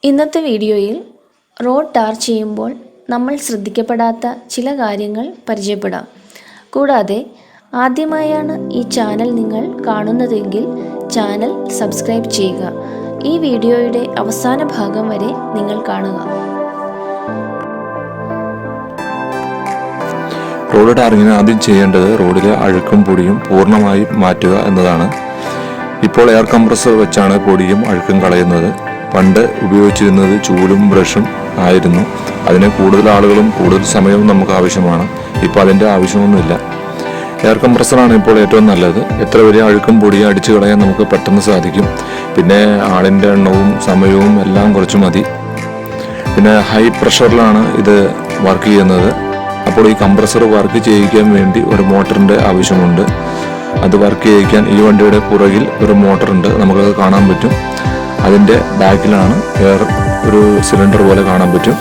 ഇന്നത്തെ വീഡിയോയിൽ road tar ചെയ്യുമ്പോൾ നമ്മൾ ശ്രദ്ധിക്കപ്പെടാത്ത ചില കാര്യങ്ങൾ പരിചയപ്പെടാം. കൂടാതെ ആദ്യമായാണ് ഈ ചാനൽ നിങ്ങൾ കാണുന്നതെങ്കിൽ ചാനൽ സബ്സ്ക്രൈബ് ചെയ്യുക. ഈ വീഡിയോയുടെ അവസാന ഭാഗം വരെ നിങ്ങൾ കാണുക. റോഡ് ടാറിങ്ങിന് ആദ്യം ചെയ്യേണ്ടത് റോഡിലെ അഴുക്കും പൊടിയും പൂർണ്ണമായി മാറ്റുക എന്നതാണ്. ഇപ്പോൾ എയർ കംപ്രസർ വെച്ചാണ് പൊടിയും അഴുക്കും കളയുന്നത്. പണ്ട് ഉപയോഗിച്ചിരുന്നത് ചൂലും ബ്രഷും ആയിരുന്നു. അതിന് കൂടുതൽ ആളുകളും കൂടുതൽ സമയവും നമുക്ക് ആവശ്യമാണ്. ഇപ്പോൾ അതിൻ്റെ ആവശ്യമൊന്നുമില്ല. എയർ കംപ്രസറാണ് ഇപ്പോൾ ഏറ്റവും നല്ലത്. എത്ര വലിയ അഴുക്കും പൊടിയും അടിച്ചു കളയാൻ നമുക്ക് പെട്ടെന്ന് സാധിക്കും. പിന്നെ ആളിൻ്റെ എണ്ണവും സമയവും എല്ലാം കുറച്ച് മതി. പിന്നെ ഹൈ പ്രഷറിലാണ് ഇത് വർക്ക് ചെയ്യുന്നത്. അപ്പോൾ ഈ കംപ്രസർ വർക്ക് ചെയ്യിക്കാൻ വേണ്ടി ഒരു മോട്ടറിൻ്റെ ആവശ്യമുണ്ട്. അത് വർക്ക് ചെയ്യിക്കാൻ ഈ വണ്ടിയുടെ പുറകിൽ ഒരു മോട്ടറുണ്ട്, നമുക്കത് കാണാൻ പറ്റും. അതിൻ്റെ ബാക്കിലാണ് എയർ ഒരു സിലിണ്ടർ പോലെ കാണാൻ പറ്റും.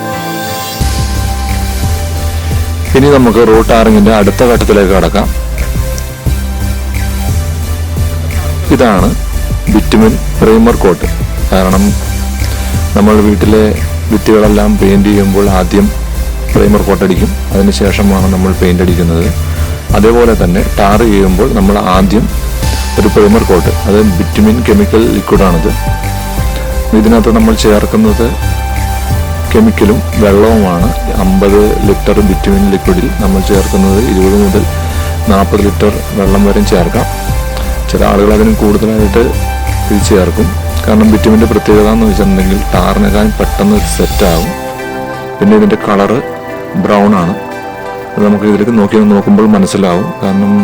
ഇനി നമുക്ക് റോഡ് ടാറിങ്ങിൻ്റെ അടുത്ത ഘട്ടത്തിലേക്ക് കടക്കാം. ഇതാണ് ബിറ്റുമിൻ പ്രൈമർ കോട്ട്. കാരണം നമ്മൾ വീട്ടിലെ ഭിത്തികളെല്ലാം പെയിൻറ് ചെയ്യുമ്പോൾ ആദ്യം പ്രൈമർ കോട്ടടിക്കും, അതിനുശേഷമാണ് നമ്മൾ പെയിൻ്റ് അടിക്കുന്നത്. അതേപോലെ തന്നെ ടാർ ചെയ്യുമ്പോൾ നമ്മൾ ആദ്യം ഒരു പ്രൈമർ കോട്ട്, അത് ബിറ്റുമിൻ കെമിക്കൽ ലിക്വിഡാണിത്. ഇതിനകത്ത് നമ്മൾ ചേർക്കുന്നത് കെമിക്കലും വെള്ളവുമാണ്. 50 ലിറ്റർ ബിറ്റുമിൻ ലിക്വിഡിൽ നമ്മൾ ചേർക്കുന്നത് 20 മുതൽ 40 ലിറ്റർ വെള്ളം വരെ ചേർക്കാം. ചില ആളുകൾ അതിന് കൂടുതലായിട്ട് ഇത് ചേർക്കും. കാരണം ബിറ്റുമിൻ്റെ പ്രത്യേകത എന്ന് വെച്ചിട്ടുണ്ടെങ്കിൽ ടാറിനേക്കാൾ പെട്ടെന്ന് സെറ്റാകും. പിന്നെ ഇതിൻ്റെ കളറ് ബ്രൗൺ ആണ്. അത് നമുക്ക് ഇതിലേക്ക് നോക്കുമ്പോൾ മനസ്സിലാവും. കാരണം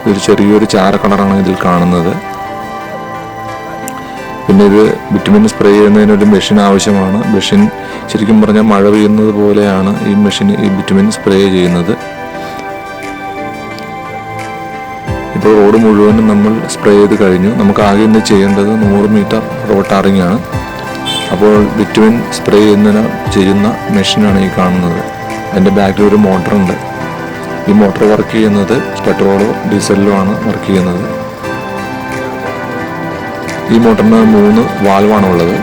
ഇതൊരു ചെറിയൊരു ചാര കളറാണ് ഇതിൽ കാണുന്നത്. പിന്നെ ഇത് ബിറ്റുമിൻ സ്പ്രേ ചെയ്യുന്നതിനൊരു മെഷീൻ ആവശ്യമാണ്. മെഷീൻ ശരിക്കും പറഞ്ഞാൽ മഴ പെയ്യുന്നത് പോലെയാണ് ഈ മെഷീൻ ഈ ബിറ്റുമിൻ സ്പ്രേ ചെയ്യുന്നത്. ഇപ്പോൾ റോഡ് മുഴുവനും നമ്മൾ സ്പ്രേ ചെയ്ത് കഴിഞ്ഞു. നമുക്ക് ആകെ ഇന്ന് ചെയ്യേണ്ടത് 100 മീറ്റർ റോഡ് ടാറിംഗ് ആണ്. അപ്പോൾ ബിറ്റുമിൻ സ്പ്രേ ചെയ്യുന്ന മെഷീനാണ് ഈ കാണുന്നത്. അതിൻ്റെ ബാക്കിൽ ഒരു മോട്ടറുണ്ട്. ഈ മോട്ടർ വർക്ക് ചെയ്യുന്നത് പെട്രോളോ ഡീസലിലോ ആണ് വർക്ക് ചെയ്യുന്നത്. ഈ മോട്ടറിന് 3 വാൽവാണ് ഉള്ളത്.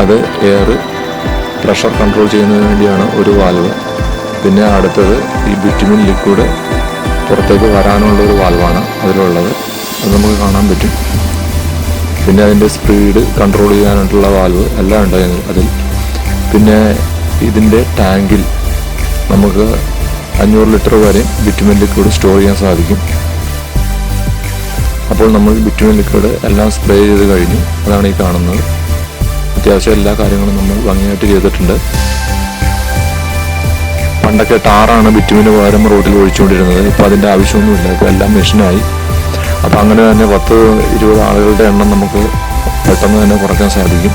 അത് എയർ പ്രഷർ കൺട്രോൾ ചെയ്യുന്നതിന് വേണ്ടിയാണ് ഒരു വാൽവ്. പിന്നെ അടുത്തത് ഈ ബിറ്റുമിൻ ലിക്വിഡ് പുറത്തേക്ക് വരാനുള്ള ഒരു വാൽവാണ് അതിലുള്ളത്. അത് നമുക്ക് കാണാൻ പറ്റും. പിന്നെ അതിൻ്റെ സ്പീഡ് കൺട്രോൾ ചെയ്യാനായിട്ടുള്ള വാൽവ് എല്ലാം ഉണ്ട് അതിൽ. പിന്നെ ഇതിൻ്റെ ടാങ്കിൽ നമുക്ക് 500 ലിറ്റർ വരെ ബിറ്റുമിൻ ലിക്വിഡ് സ്റ്റോർ ചെയ്യാൻ സാധിക്കും. അപ്പോൾ നമ്മൾ ബിറ്റുമിൻ ലിക്വിഡ് എല്ലാം സ്പ്രേ ചെയ്ത് കഴിഞ്ഞു. അതാണ് ഈ കാണുന്നത്. അത്യാവശ്യം എല്ലാ കാര്യങ്ങളും നമ്മൾ ഭംഗിയായിട്ട് ചെയ്തിട്ടുണ്ട്. പണ്ടൊക്കെ ടാറാണ് ബിറ്റുമിന് പകരം റോഡിൽ ഒഴിച്ചുകൊണ്ടിരുന്നത്. ഇപ്പോൾ അതിൻ്റെ ആവശ്യമൊന്നുമില്ല. ഇപ്പോൾ എല്ലാം മെഷീനായി. അപ്പോൾ അങ്ങനെ തന്നെ 10-20 ആളുകളുടെ എണ്ണം നമുക്ക് പെട്ടെന്ന് തന്നെ കുറയ്ക്കാൻ സാധിക്കും.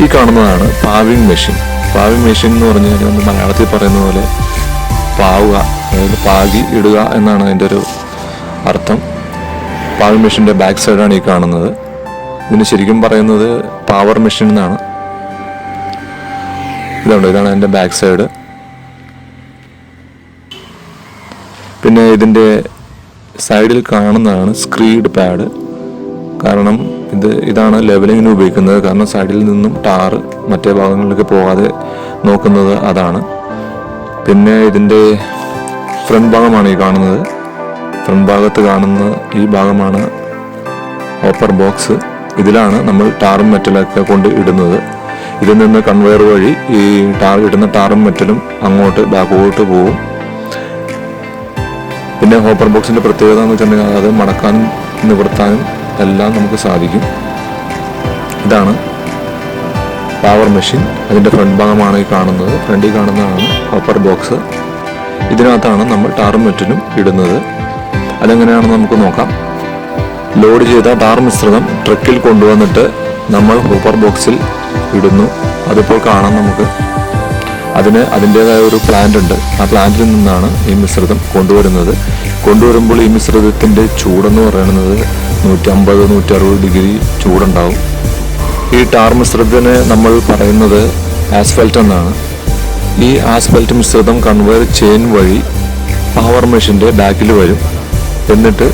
ഈ കാണുന്നതാണ് പാവിങ് മെഷീൻ. പാവിങ് മെഷീൻ എന്ന് പറഞ്ഞു കഴിഞ്ഞാൽ നമ്മൾ മലയാളത്തിൽ പറയുന്ന പോലെ പാവുക, അതായത് പാകി ഇടുക എന്നാണ് അതിൻ്റെ ഒരു അർത്ഥം. പാവിങ് മെഷീൻ്റെ ബാക്ക് സൈഡാണ് ഈ കാണുന്നത്. ഇതിന് ശരിക്കും പറയുന്നത് പവർ മെഷീൻ എന്നാണ്. ഇതാണ് അതിൻ്റെ ബാക്ക് സൈഡ്. പിന്നെ ഇതിൻ്റെ സൈഡിൽ കാണുന്നതാണ് സ്ക്രീഡ് പാഡ്. കാരണം ഇതാണ് ലെവലിങ്ങിന് ഉപയോഗിക്കുന്നത്. കാരണം സൈഡിൽ നിന്നും ടാറ് മറ്റേ ഭാഗങ്ങളിലേക്ക് പോകാതെ നോക്കുന്നത് അതാണ്. പിന്നെ ഇതിൻ്റെ ഫ്രണ്ട് ഭാഗമാണ് ഈ കാണുന്നത്. ഫ്രണ്ട് ഭാഗത്ത് കാണുന്ന ഈ ഭാഗമാണ് ഹോപ്പർ ബോക്സ്. ഇതിലാണ് നമ്മൾ ടാറും മെറ്റലൊക്കെ കൊണ്ട് ഇടുന്നത്. ഇതിൽ നിന്ന് കൺവെയർ വഴി ഈ ഇടുന്ന ടാറും മെറ്റലും അങ്ങോട്ട് ബാക്കോട്ട് പോകും. പിന്നെ ഹോപ്പർ ബോക്സിൻ്റെ പ്രത്യേകത എന്ന് വെച്ചിട്ടുണ്ടെങ്കിൽ അത് മടക്കാനും നിവർത്താനും എല്ലാം നമുക്ക് സാധിക്കും. ഇതാണ് പവർ മെഷീൻ. അതിൻ്റെ ഫ്രണ്ട് ഭാഗമാണ് ഈ കാണുന്നത്. ഫ്രണ്ടിൽ കാണുന്നതാണ് ഹോപ്പർ ബോക്സ്. ഇതിനകത്താണ് നമ്മൾ ടാറും മെറ്റലും ഇടുന്നത്. അതെങ്ങനെയാണെന്ന് നമുക്ക് നോക്കാം. ലോഡ് ചെയ്ത ടാർ മിശ്രിതം ട്രക്കിൽ കൊണ്ടുവന്നിട്ട് നമ്മൾ ഹോപ്പർ ബോക്സിൽ ഇടുന്നു. അതിപ്പോൾ കാണാം നമുക്ക്. അതിന് അതിൻ്റേതായ ഒരു പ്ലാന്റ് ഉണ്ട്. ആ പ്ലാന്റിൽ നിന്നാണ് ഈ മിശ്രിതം കൊണ്ടുവരുമ്പോൾ ഈ മിശ്രിതത്തിൻ്റെ ചൂടെന്ന് പറയുന്നത് 150-160 ഡിഗ്രി ചൂടുണ്ടാവും. ഈ ടാർ മിശ്രിതത്തിന് നമ്മൾ പറയുന്നത് ആസ്ഫൽറ്റ് എന്നാണ്. ഈ ആസ്ഫൽറ്റ് മിശ്രിതം കൺവെയർ ചെയിൻ വഴി പവർ മെഷീൻ്റെ ബാക്കിൽ വരും. എന്നിട്ട്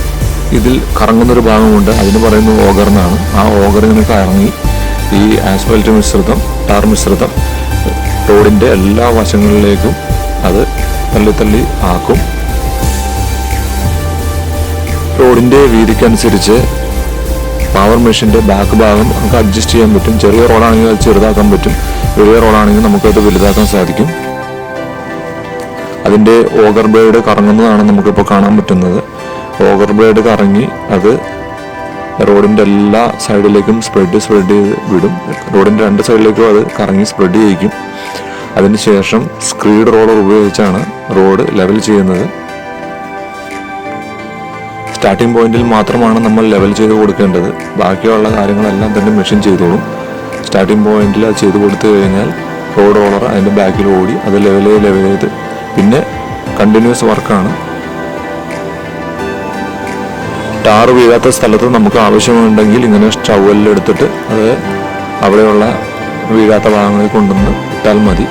ഇതിൽ കറങ്ങുന്നൊരു ഭാഗമുണ്ട്, അതിന് പറയുന്നത് ഓഗർ എന്നാണ്. ആ ഓഗർ ഇങ്ങനെ കറങ്ങി ഈ ആസ്ഫാൽറ്റ് മിശ്രിതം, ടാർ മിശ്രിതം റോഡിൻ്റെ എല്ലാ വശങ്ങളിലേക്കും അത് തള്ളി തള്ളി ആക്കും. റോഡിൻ്റെ വീതിക്കനുസരിച്ച് പവർ മെഷീൻ്റെ ബാക്ക് ഭാഗം നമുക്ക് അഡ്ജസ്റ്റ് ചെയ്യാൻ പറ്റും. ചെറിയ റോഡാണെങ്കിൽ അത് ചെറുതാക്കാൻ പറ്റും, വലിയ റോഡാണെങ്കിൽ നമുക്കത് വലുതാക്കാൻ സാധിക്കും. അതിൻ്റെ ഓഗർ ബ്ലേഡ് കറങ്ങുന്നതാണ് നമുക്കിപ്പോൾ കാണാൻ പറ്റുന്നത്. ഓഗർ ബ്ലേഡ് കറങ്ങി അത് റോഡിൻ്റെ എല്ലാ സൈഡിലേക്കും സ്പ്രെഡ് ചെയ്ത് വിടും. റോഡിൻ്റെ 2 സൈഡിലേക്കും അത് കറങ്ങി സ്പ്രെഡ് ചെയ്യിക്കും. അതിനുശേഷം സ്ക്രീഡ് റോളർ ഉപയോഗിച്ചാണ് റോഡ് ലെവൽ ചെയ്യുന്നത്. സ്റ്റാർട്ടിംഗ് പോയിന്റിൽ മാത്രമാണ് നമ്മൾ ലെവൽ ചെയ്ത് കൊടുക്കേണ്ടത്. ബാക്കിയുള്ള കാര്യങ്ങളെല്ലാം തന്നെ മെഷീൻ ചെയ്തോളും. സ്റ്റാർട്ടിംഗ് പോയിന്റിൽ അത് ചെയ്ത് കൊടുത്തു കഴിഞ്ഞാൽ റോഡ് റോളർ അതിൻ്റെ ബാക്കിൽ ഓടി അത് ലെവൽ ചെയ്ത് പിന്നെ കണ്ടിന്യൂസ് വർക്കാണ്. ടാർ വീഴാത്ത സ്ഥലത്ത് നമുക്ക് ആവശ്യമുണ്ടെങ്കിൽ ഇങ്ങനെ ഷവലിൽ എടുത്തിട്ട് അത് അവിടെയുള്ള വീഴാത്ത ഭാഗങ്ങളിൽ കൊണ്ടുവന്ന് ഇട്ടാൽ മതി.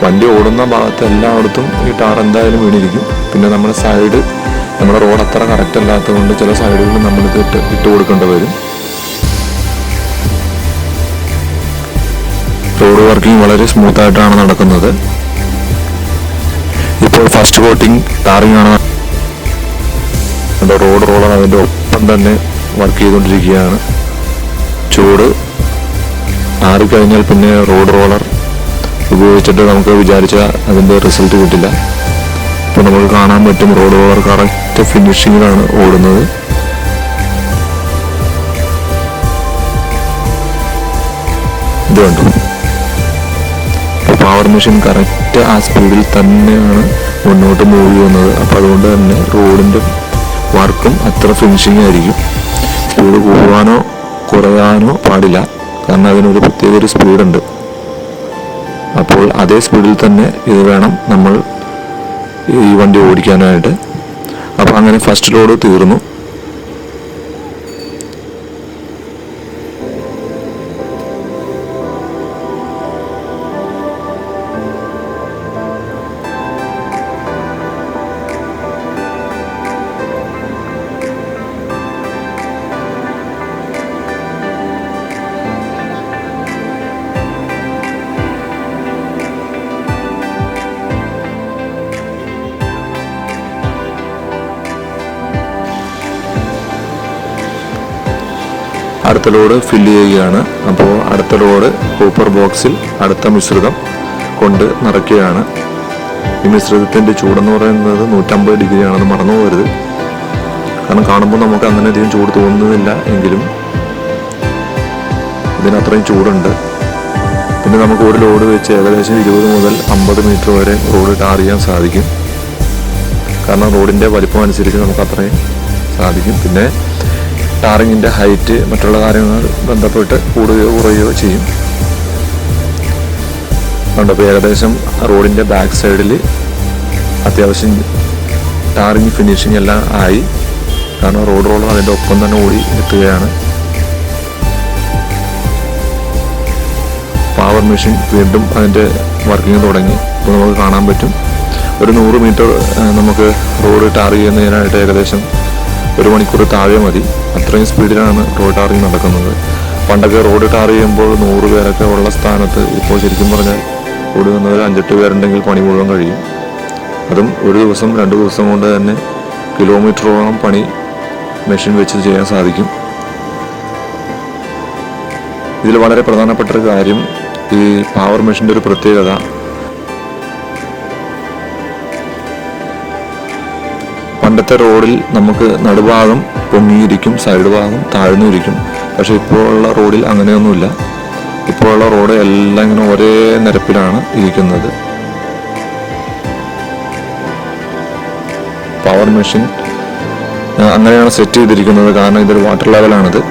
വണ്ടി ഓടുന്ന ഭാഗത്ത് എല്ലായിടത്തും ഈ ടാർ എന്തായാലും വീണിരിക്കും. പിന്നെ നമ്മുടെ റോഡ് അത്ര കറക്റ്റ് അല്ലാത്തത് കൊണ്ട് ചില സൈഡുകളിൽ നമ്മളിത് ഇട്ട് കൊടുക്കേണ്ടി വരും. റോഡ് വർക്കിംഗ് വളരെ സ്മൂത്തായിട്ടാണ് നടക്കുന്നത്. ഇപ്പോൾ ഫസ്റ്റ് കോട്ടിംഗ് ടാറിംഗ് ആണ്. റോഡ് റോളർ അതിൻ്റെ ഒപ്പം തന്നെ വർക്ക് ചെയ്തുകൊണ്ടിരിക്കുകയാണ്. ചൂട് ആറിക്കഴിഞ്ഞാൽ പിന്നെ റോഡ് റോളർ ഉപയോഗിച്ചിട്ട് നമുക്ക് വിചാരിച്ച അതിൻ്റെ റിസൾട്ട് കിട്ടില്ല. ഇപ്പോൾ നമുക്ക് കാണാൻ പറ്റും റോഡ് റോളർ കറക്റ്റ് ഫിനിഷിങ്ങിലാണ് ഓടുന്നത്. ഇത് കണ്ടു, പവർ മെഷീൻ കറക്റ്റ് ആ സ്പീഡിൽ തന്നെയാണ് മുന്നോട്ട് മൂവ് ചെയ്യുന്നത്. അപ്പോൾ അതുകൊണ്ട് തന്നെ റോഡിൻ്റെ വർക്കും അത്ര ഫിനിഷിംഗ് ആയിരിക്കും. സ്പീഡ് കൂടാനോ കുറയാനോ പാടില്ല, കാരണം അതിനൊരു പ്രത്യേക ഒരു സ്പീഡുണ്ട്. അപ്പോൾ അതേ സ്പീഡിൽ തന്നെ ഇത് വേണം നമ്മൾ ഈ വണ്ടി ഓടിക്കാനായിട്ട്. അപ്പോൾ അങ്ങനെ ഫസ്റ്റ് ലോഡ് തീർന്നു. അടുത്ത ലോഡ് ഫില്ല് ചെയ്യുകയാണ്. അപ്പോൾ അടുത്ത ലോഡ് കൂപ്പർ ബോക്സിൽ അടുത്ത മിശ്രിതം കൊണ്ട് നിറയ്ക്കുകയാണ്. ഈ മിശ്രിതത്തിൻ്റെ ചൂടെന്ന് പറയുന്നത് 150 ഡിഗ്രിയാണെന്ന് മറന്നു പോകരുത്. കാരണം കാണുമ്പോൾ നമുക്ക് അങ്ങനെ അധികം ചൂട് തോന്നുന്നില്ല, എങ്കിലും ഇതിനത്രയും ചൂടുണ്ട്. പിന്നെ നമുക്ക് ഒരു ലോഡ് വെച്ച് ഏകദേശം 20 മുതൽ 50 മീറ്റർ വരെ റോഡ് ടാർ ചെയ്യാൻ സാധിക്കും. കാരണം റോഡിൻ്റെ വലിപ്പം അനുസരിച്ച് നമുക്ക് അത്രയും സാധിക്കും. പിന്നെ ടാറിങ്ങിൻ്റെ ഹൈറ്റ് മറ്റുള്ള കാര്യങ്ങൾ ബന്ധപ്പെട്ട് കൂടുകയോ കുറയുകയോ ചെയ്യും. അതുകൊണ്ട് ഏകദേശം റോഡിൻ്റെ ബാക്ക് സൈഡിൽ അത്യാവശ്യം ടാറിങ് ഫിനിഷിങ് എല്ലാം ആയി. കാരണം റോഡ് റോളർ അതിൻ്റെ ഒപ്പം തന്നെ ഓടി എത്തുകയാണ്. പവർ മെഷീൻ വീണ്ടും അതിൻ്റെ വർക്കിംഗ് തുടങ്ങി. ഇപ്പോൾ നമുക്ക് കാണാൻ പറ്റും ഒരു 100 മീറ്റർ നമുക്ക് റോഡ് ടാർ ചെയ്യുന്നതിനായിട്ട് ഏകദേശം 1 മണിക്കൂർ താഴെ മതി. അത്രയും സ്പീഡിലാണ് റോഡ് ടാറിങ് നടക്കുന്നത്. പണ്ടൊക്കെ റോഡ് ടാർ ചെയ്യുമ്പോൾ 100 പേരൊക്കെ ഉള്ള സ്ഥാനത്ത് ഇപ്പോൾ ശരിക്കും പറഞ്ഞാൽ ഓടി വന്നതിൽ 5-8 പേരുണ്ടെങ്കിൽ പണി മുഴുവൻ കഴിയും. അതും ഒരു ദിവസം 2 ദിവസം കൊണ്ട് തന്നെ കിലോമീറ്ററോളം പണി മെഷീൻ വെച്ച് ചെയ്യാൻ സാധിക്കും. ഇതിൽ വളരെ പ്രധാനപ്പെട്ട ഒരു കാര്യം, ഈ പവർ മെഷീൻ്റെ ഒരു പ്രത്യേകത, പണ്ടത്തെ റോഡിൽ നമുക്ക് നടുഭാഗം പൊങ്ങിയിരിക്കും, സൈഡ് ഭാഗം താഴ്ന്നിരിക്കും. പക്ഷെ ഇപ്പോൾ ഉള്ള റോഡിൽ അങ്ങനെയൊന്നുമില്ല. ഇപ്പോൾ ഉള്ള റോഡ് എല്ലാം ഇങ്ങനെ ഒരേ നിരപ്പിലാണ് ഇരിക്കുന്നത്. പവർ മെഷീൻ അങ്ങനെയാണ് സെറ്റ് ചെയ്തിരിക്കുന്നത്. കാരണം ഇതൊരു വാട്ടർ ലെവലാണിത്.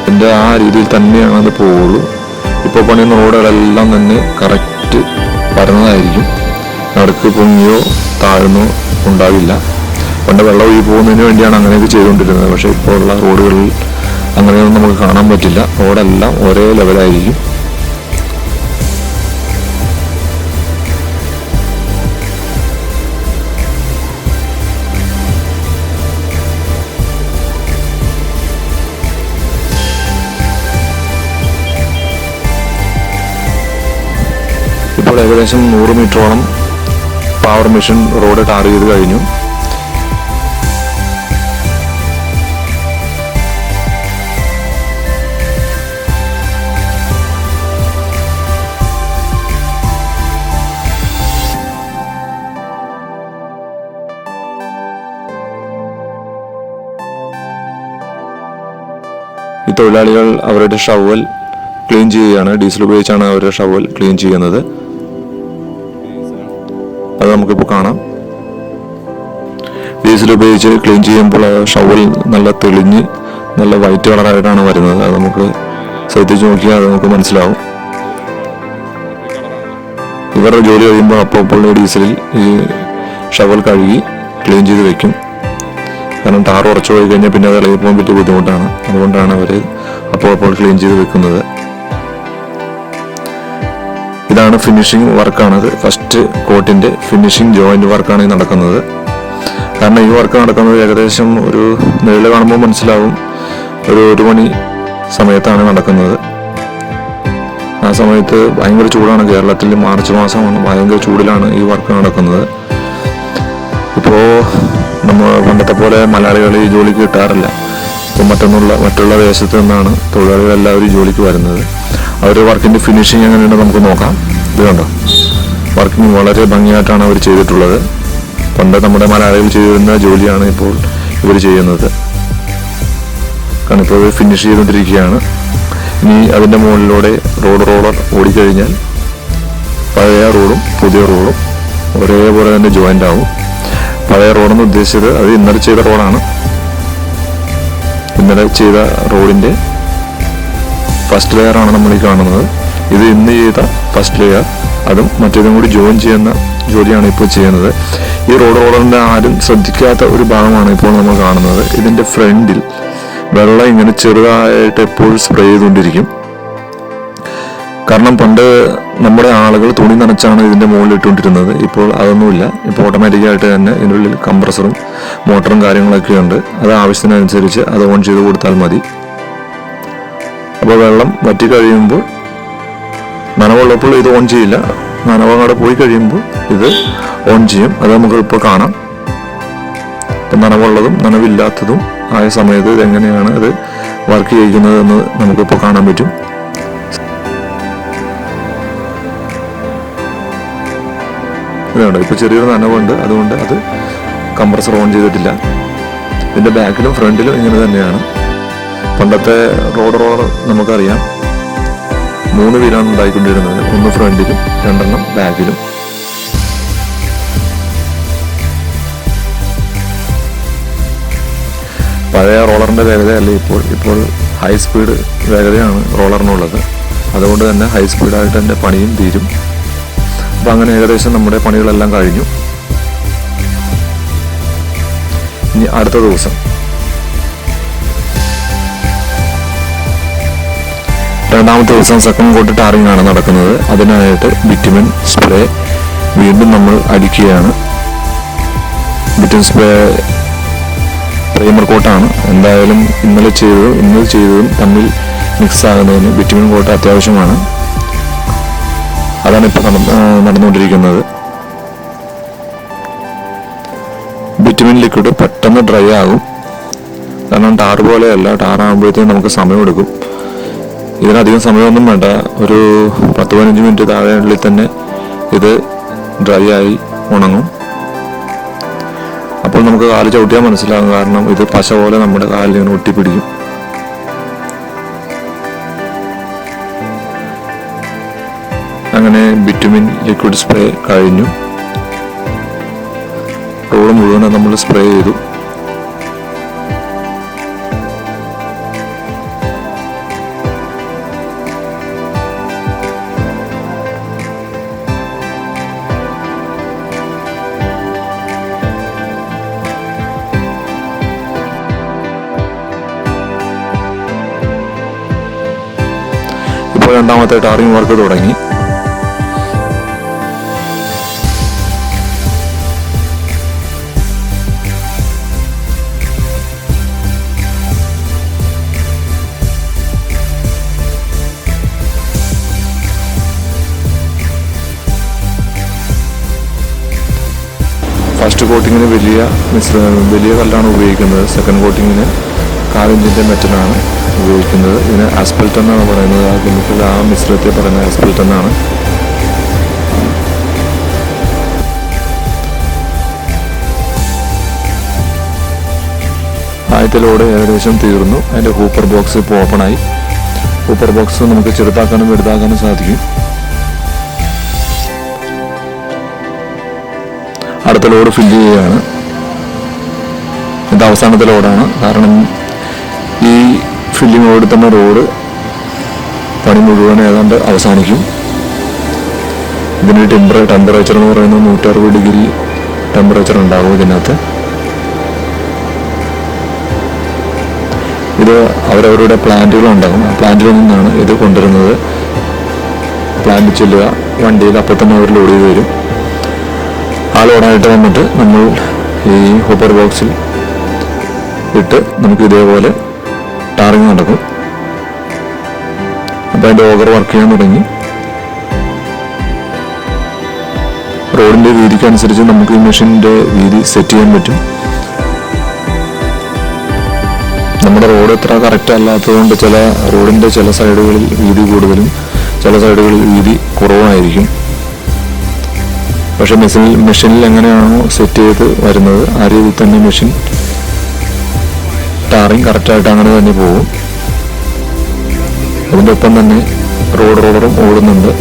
ഇതിൻ്റെ ആ രീതിയിൽ തന്നെയാണ് അത് പോവുള്ളൂ. ഇപ്പോൾ പണിയുന്ന റോഡുകളെല്ലാം തന്നെ കറക്റ്റ് പരന്നതായിരിക്കും. നടുക്ക് പൊങ്ങിയോ താഴ്ന്നോ ഉണ്ടാവില്ല. പണ്ട് വെള്ളം ഒഴുകി പോകുന്നതിന് വേണ്ടിയാണ് അങ്ങനെയൊക്കെ ചെയ്തുകൊണ്ടിരുന്നത്. പക്ഷേ ഇപ്പോൾ ഉള്ള റോഡുകളിൽ അങ്ങനെയൊന്നും നമുക്ക് കാണാൻ പറ്റില്ല. റോഡെല്ലാം ഒരേ ലെവലായിരിക്കും. ഇപ്പോൾ ഏകദേശം 100 മീറ്ററോളം പവർ മെഷീൻ റോഡ് ടാർ ചെയ്ത് കഴിഞ്ഞു. ഈ തൊഴിലാളികൾ അവരുടെ ഷവൽ ക്ലീൻ ചെയ്യുകയാണ്. ഡീസൽ ഉപയോഗിച്ചാണ് അവരുടെ ഷവൽ ക്ലീൻ ചെയ്യുന്നത്. അത് നമുക്കിപ്പോൾ കാണാം. ഡീസൽ ഉപയോഗിച്ച് ക്ലീൻ ചെയ്യുമ്പോൾ ഷവൽ നല്ല തെളിഞ്ഞ് നല്ല വൈറ്റ് കളറായിട്ടാണ് വരുന്നത്. അത് നമുക്ക് ശ്രദ്ധിച്ച് നോക്കിയാൽ അത് നമുക്ക് മനസ്സിലാവും. ഇവരുടെ ജോലി കഴിയുമ്പോൾ അപ്പോൾ ഡീസലിൽ ഈ ഷവൽ കഴുകി ക്ലീൻ ചെയ്ത് വെക്കും. കാരണം ടാർ ഉറച്ചു പോയി കഴിഞ്ഞാൽ പിന്നെ അത് ഇളകി പോകാൻ പറ്റിയ ബുദ്ധിമുട്ടാണ്. അതുകൊണ്ടാണ് അവർ അപ്പോൾ ക്ലീൻ ചെയ്ത് വെക്കുന്നത്. ഇതാണ് ഫിനിഷിംഗ് വർക്കാണത്. ഫസ്റ്റ് കോട്ടിന്റെ ഫിനിഷിംഗ് ജോയിന്റ് വർക്കാണ് നടക്കുന്നത്. കാരണം ഈ വർക്ക് നടക്കുന്നത് ഏകദേശം ഒരു നിഴല് കാണുമ്പോൾ മനസ്സിലാവും, ഒരു 1 മണി സമയത്താണ് നടക്കുന്നത്. ആ സമയത്ത് ഭയങ്കര ചൂടാണ്. കേരളത്തിൽ മാർച്ച് മാസമാണ്. ഭയങ്കര ചൂടിലാണ് ഈ വർക്ക് നടക്കുന്നത്. ഇപ്പോൾ നമ്മൾ പണ്ടത്തെ പോലെ മലയാളികൾ ഈ ജോലിക്ക് കിട്ടാറില്ല. ഇപ്പം മറ്റുള്ള ദേശത്ത് നിന്നാണ് തൊഴിലാളികളെല്ലാവരും ജോലിക്ക് വരുന്നത്. അവർ വർക്കിൻ്റെ ഫിനിഷിങ് എങ്ങനെയുണ്ട് നമുക്ക് നോക്കാം. ഇത് കണ്ടോ, വർക്കിംഗ് വളരെ ഭംഗിയായിട്ടാണ് അവർ ചെയ്തിട്ടുള്ളത്. പണ്ട് നമ്മുടെ മലയാളികൾ ചെയ്തിരുന്ന ജോലിയാണ് ഇപ്പോൾ ഇവർ ചെയ്യുന്നത്. കാരണം ഇപ്പോൾ ഇവർ ഫിനിഷ് ചെയ്തുകൊണ്ടിരിക്കുകയാണ്. ഇനി അതിൻ്റെ മുകളിലൂടെ റോളർ ഓടിക്കഴിഞ്ഞാൽ പഴയ റോഡും പുതിയ റോഡും ഒരേപോലെ തന്നെ ജോയിൻ്റ് ആവും. പഴയ റോഡെന്ന് ഉദ്ദേശിച്ചത് അത് ഇന്നലെ ചെയ്ത റോഡാണ്. ഇന്നലെ ചെയ്ത റോഡിൻ്റെ ഫസ്റ്റ് ലെയറാണ് നമ്മൾ ഈ കാണുന്നത്. ഇത് ഇന്ന് ചെയ്ത ഫസ്റ്റ് ലെയർ, അതും മറ്റേതും കൂടി ജോയിൻ ചെയ്യുന്ന ജോലിയാണ് ഇപ്പോൾ ചെയ്യുന്നത്. ഈ റോളറിൻ്റെ ആരും ശ്രദ്ധിക്കാത്ത ഒരു ഭാഗമാണ് ഇപ്പോൾ നമ്മൾ കാണുന്നത്. ഇതിൻ്റെ ഫ്രണ്ടിൽ വെള്ളം ഇങ്ങനെ ചെറുതായിട്ട് എപ്പോഴും സ്പ്രേ ചെയ്തുകൊണ്ടിരിക്കും. കാരണം പണ്ട് നമ്മുടെ ആളുകൾ തുണി നനച്ചാണ് ഇതിൻ്റെ മുകളിൽ ഇട്ടുകൊണ്ടിരുന്നത്. ഇപ്പോൾ അതൊന്നുമില്ല. ഇപ്പോൾ ഓട്ടോമാറ്റിക്കായിട്ട് തന്നെ ഇതിനുള്ളിൽ കംപ്രസറും മോട്ടറും കാര്യങ്ങളൊക്കെ ഉണ്ട്. അത് ആവശ്യത്തിനനുസരിച്ച് അത് ഓൺ ചെയ്ത് കൊടുത്താൽ മതി. അപ്പോൾ വെള്ളം വറ്റി കഴിയുമ്പോൾ, നനവുള്ളപ്പോൾ ഇത് ഓൺ ചെയ്യില്ല, നനവങ്ങടെ പോയി കഴിയുമ്പോൾ ഇത് ഓൺ ചെയ്യും. അത് നമുക്ക് ഇപ്പോൾ കാണാം. ഇപ്പം നനവുള്ളതും നനവില്ലാത്തതും ആയ സമയത്ത് ഇതെങ്ങനെയാണ് അത് വർക്ക് ചെയ്യിക്കുന്നതെന്ന് നമുക്കിപ്പോൾ കാണാൻ പറ്റും. ഇതാണ് ഇപ്പോൾ ചെറിയൊരു നനവുണ്ട്, അതുകൊണ്ട് അത് കംപ്രസർ ഓൺ ചെയ്തിട്ടില്ല. ഇതിൻ്റെ ബാക്കിലും ഫ്രണ്ടിലും ഇങ്ങനെ തന്നെയാണ്. പണ്ടത്തെ റോളർ നമുക്കറിയാം 3 വീലാണ് ഉണ്ടായിക്കൊണ്ടിരുന്നത്. 1 ഫ്രണ്ടിലും 2 ബാക്കിലും. പഴയ റോളറിൻ്റെ വേഗതയല്ല ഇപ്പോൾ ഹൈ സ്പീഡ് വേഗതയാണ് റോളറിനുള്ളത്. അതുകൊണ്ട് തന്നെ ഹൈ സ്പീഡായിട്ട് തന്നെ പണിയും തീരും. അപ്പം അങ്ങനെ ഏകദേശം നമ്മുടെ പണികളെല്ലാം കഴിഞ്ഞു. ഇനി അടുത്ത ദിവസം രണ്ടാമത്തെ ദിവസം സെക്കൻഡ് കോട്ട് ടാറിംഗ് ആണ് നടക്കുന്നത്. അതിനായിട്ട് ബിറ്റുമിൻ സ്പ്രേ വീണ്ടും നമ്മൾ അടിക്കുകയാണ്. ബിറ്റുമിൻ സ്പ്രേ പ്രൈമർ കോട്ടാണ്. എന്തായാലും ഇന്ന് ചെയ്തതും തമ്മിൽ മിക്സ് ആകുന്നതിന് ബിറ്റുമിൻ കോട്ട് അത്യാവശ്യമാണ്. അതാണ് ഇപ്പോൾ നടന്നുകൊണ്ടിരിക്കുന്നത്. ബിറ്റുമിൻ ലിക്വിഡ് പെട്ടെന്ന് ഡ്രൈ ആകും. കാരണം ടാർ പോലെയല്ല. ടാറാകുമ്പോഴത്തേക്കും നമുക്ക് സമയമെടുക്കും. ഇതിനധികം സമയമൊന്നും വേണ്ട. ഒരു 10-15 മിനിറ്റ് താഴെയുള്ളിൽ തന്നെ ഇത് ഡ്രൈ ആയി ഉണങ്ങും. അപ്പോൾ നമുക്ക് കാല് ചവിട്ടിയാൽ മനസ്സിലാകും. കാരണം ഇത് പശ പോലെ നമ്മുടെ കാലിൽ ഇങ്ങനെ ഒട്ടിപ്പിടിക്കും. അങ്ങനെ ബിറ്റുമിൻ ലിക്വിഡ് സ്പ്രേ കഴിഞ്ഞു. റോഡ് മുഴുവൻ നമ്മൾ സ്പ്രേ ചെയ്തു. ഇപ്പോൾ രണ്ടാമത്തെ ടാറിംഗ് വർക്ക് തുടങ്ങി. ഫസ്റ്റ് കോട്ടിങ്ങിന് വലിയ കല്ലാണ് ഉപയോഗിക്കുന്നത്. സെക്കൻഡ് കോട്ടിങ്ങിന് 1/4 ഇഞ്ചിൻ്റെ മെറ്റലാണ് ഉപയോഗിക്കുന്നത്. ഇതിന് ആസ്പെൽറ്റ് എന്നാണ് പറയുന്നത്. ആ കെമിക്കൽ, ആ മിശ്രിതത്തെ പറയുന്നത് ആസ്പെൽറ്റ് എന്നാണ്. ആദ്യത്തെ ലോഡ് ഏകദേശം തീർന്നു. അതിൻ്റെ ഹൂപ്പർ ബോക്സ് ഇപ്പോൾ ഓപ്പണായി. ഹൂപ്പർ ബോക്സ് നമുക്ക് ചെറുതാക്കാനും വലുതാക്കാനും സാധിക്കും. അടുത്ത ലോഡ് ഫില്ല് ചെയ്യുകയാണ്. ഇത് അവസാനത്തെ ലോഡാണ്. കാരണം ഈ ഫില്ലിങ്ങോട് തന്നെ റോഡ് പണി മുഴുവൻ ഏതാണ്ട് അവസാനിക്കും. ഇതിന് ടെമ്പറേച്ചർ എന്ന് പറയുന്നത് 160 ഡിഗ്രി ടെമ്പറേച്ചർ ഉണ്ടാകും ഇതിനകത്ത്. ഇത് അവരവരുടെ പ്ലാന്റുകളുണ്ടാകും. ആ പ്ലാന്റിൽ നിന്നാണ് ഇത് കൊണ്ടുവരുന്നത്. പ്ലാന്റ് ചെല്ലുക, വണ്ടിയിൽ അപ്പോൾ തന്നെ അവർ ലോഡ് ചെയ്ത് വരും. ആ ലോഡായിട്ട് വന്നിട്ട് നമ്മൾ ഈ ഹൂപ്പർ ബോക്സിൽ ഇട്ട് നമുക്ക് ഇതേപോലെ ടാറിങ് നടക്കും. അപ്പോൾ അതിൻ്റെ ഓവർ വർക്ക് ചെയ്യാൻ തുടങ്ങി. റോഡിൻ്റെ വീതിക്കനുസരിച്ച് നമുക്ക് ഈ മെഷീൻ്റെ വീതി സെറ്റ് ചെയ്യാൻ പറ്റും. നമ്മുടെ റോഡ് എത്ര കറക്റ്റ് അല്ലാത്തതുകൊണ്ട് റോഡിൻ്റെ ചില സൈഡുകളിൽ വീതി കൂടുതലും ചില സൈഡുകളിൽ വീതി കുറവായിരിക്കും. പക്ഷെ മെഷീനിൽ എങ്ങനെയാണോ സെറ്റ് ചെയ്ത് വരുന്നത് ആ രീതിയിൽ തന്നെ മെഷീൻ ടാറിങ് കറക്റ്റായിട്ട് അങ്ങനെ തന്നെ പോകും. അതിൻ്റെ ഒപ്പം തന്നെ റോഡറും ഓടുന്നുണ്ട്.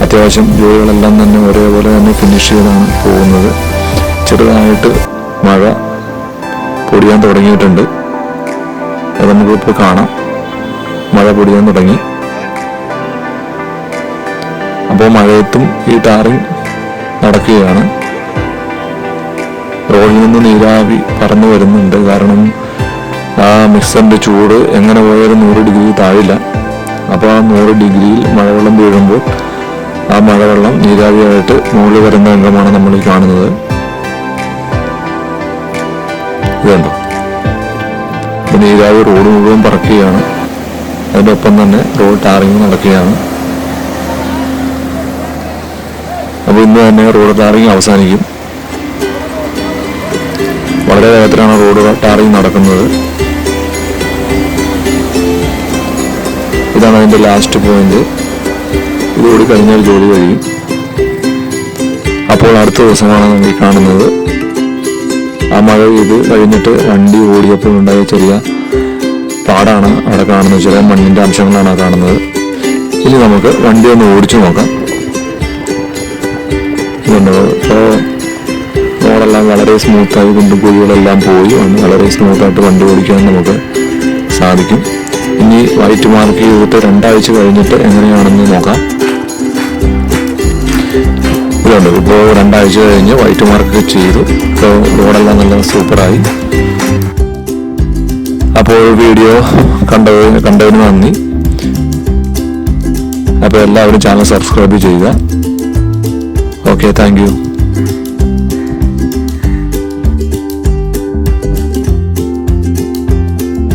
അത്യാവശ്യം ജോലികളെല്ലാം തന്നെ ഒരേപോലെ തന്നെ ഫിനിഷ് ചെയ്താണ് പോകുന്നത്. ചെറുതായിട്ട് മഴ പൊടിയാൻ തുടങ്ങിയിട്ടുണ്ട്. അത് നമുക്കിപ്പോൾ കാണാം. മഴ പൊടിയാൻ തുടങ്ങി. അപ്പോൾ മഴയത്തും ഈ ടാറിങ് നടക്കുകയാണ്. റോഡിൽ നിന്ന് നീരാവി പറന്നു വരുന്നുണ്ട്. കാരണം ആ മിക്സറിൻ്റെ ചൂട് എങ്ങനെ പോയാലും 100 ഡിഗ്രി താഴില്ല. അപ്പോൾ ആ 100 ഡിഗ്രിയിൽ മഴവെള്ളം വീഴുമ്പോൾ ആ മഴവെള്ളം നീരാവിയായിട്ട് മുകളിൽ വരുന്ന രംഗമാണ് നമ്മൾ ഈ കാണുന്നത്. ഇതുണ്ടോ? അപ്പോൾ നീരാവി റോഡ് മുഴുവൻ പറക്കുകയാണ്. അതിൻ്റെ ഒപ്പം തന്നെ റോഡ് ടാറിങ് നടക്കുകയാണ്. അപ്പോൾ ഇന്ന് തന്നെ റോഡ് ടാറിങ് അവസാനിക്കും. വളരെ വേഗത്തിലാണ് റോഡ് ടാറിങ് നടക്കുന്നത്. ഇതാണ് അതിൻ്റെ ലാസ്റ്റ് പോയിന്റ്. ഇതുകൂടി കഴിഞ്ഞാൽ ജോലി കഴിയും. അപ്പോൾ അടുത്ത ദിവസമാണ് നമ്മൾ കാണുന്നത്. ആ മഴ ഇത് കഴിഞ്ഞിട്ട് വണ്ടി ഓടിയപ്പോൾ ഉണ്ടായ ചെറിയ പാടാണ് അവിടെ കാണുന്നത്. ചില മണ്ണിൻ്റെ അംശങ്ങളാണ് കാണുന്നത്. ഇനി നമുക്ക് വണ്ടി ഒന്ന് ഓടിച്ചു നോക്കാം. ഇപ്പോൾ റോഡെല്ലാം വളരെ സ്മൂത്തായി, കുണ്ടും കുഴികളെല്ലാം പോയി വളരെ സ്മൂത്തായിട്ട് വണ്ടി ഓടിക്കാൻ നമുക്ക് സാധിക്കും. ഇനി വൈറ്റ് മാർക്ക് ചെയ്തിട്ട് 2 ആഴ്ച കഴിഞ്ഞിട്ട് എങ്ങനെയാണെന്ന് നോക്കാം. ഇതുണ്ട്. ഇപ്പോൾ 2 ആഴ്ച കഴിഞ്ഞ് വൈറ്റ് മാർക്ക് ചെയ്തു. ഇപ്പോൾ റോഡെല്ലാം നല്ല സൂപ്പറായി. അപ്പോൾ വീഡിയോ കണ്ടതിന് നന്ദി. അപ്പോൾ എല്ലാവരും ചാനൽ സബ്സ്ക്രൈബ് ചെയ്യുക. Okay, thank you.